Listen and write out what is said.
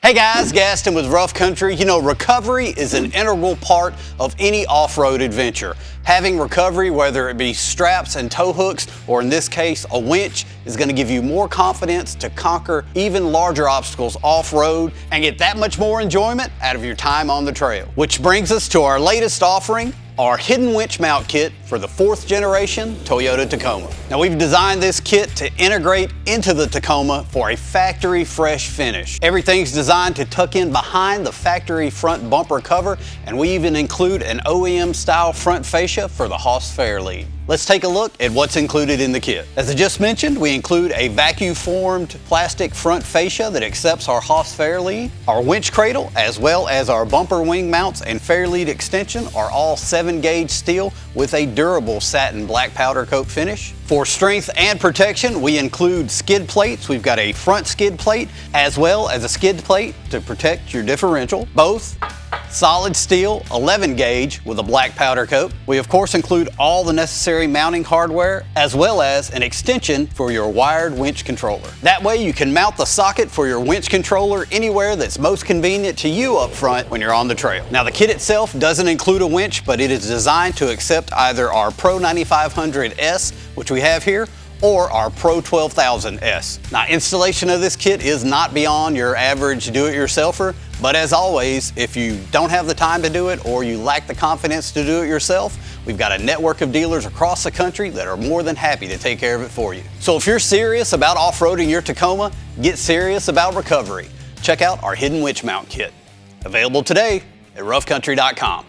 Hey guys, Gaston with Rough Country. You know, recovery is an integral part of any off-road adventure. Having recovery, whether it be straps and tow hooks, or in this case, a winch, is going to give you more confidence to conquer even larger obstacles off-road and get that much more enjoyment out of your time on the trail. Which brings us to our latest offering, our Hidden Winch Mount Kit for the 4th generation Toyota Tacoma. Now we've designed this kit to integrate into the Tacoma for a factory fresh finish. Everything's designed to tuck in behind the factory front bumper cover, and we even include an OEM style front fascia for the Haas fair lead. Let's take a look at what's included in the kit. As I just mentioned, we include a vacuum formed plastic front fascia that accepts our Haas fair lead. Our winch cradle, as well as our bumper wing mounts and fair lead extension, are all 7-gauge steel with a durable satin black powder coat finish. For strength and protection, we include skid plates. We've got a front skid plate as well as a skid plate to protect your differential. Both solid steel 11-gauge with a black powder coat. We of course include all the necessary mounting hardware as well as an extension for your wired winch controller. That way you can mount the socket for your winch controller anywhere that's most convenient to you up front when you're on the trail. Now the kit itself doesn't include a winch, but it is designed to accept either our Pro 9500S, which we have here, or our Pro 12000S. Now installation of this kit is not beyond your average do-it-yourselfer, but as always, if you don't have the time to do it or you lack the confidence to do it yourself, we've got a network of dealers across the country that are more than happy to take care of it for you. So if you're serious about off-roading your Tacoma, get serious about recovery. Check out our Hidden Winch Mount Kit. Available today at roughcountry.com.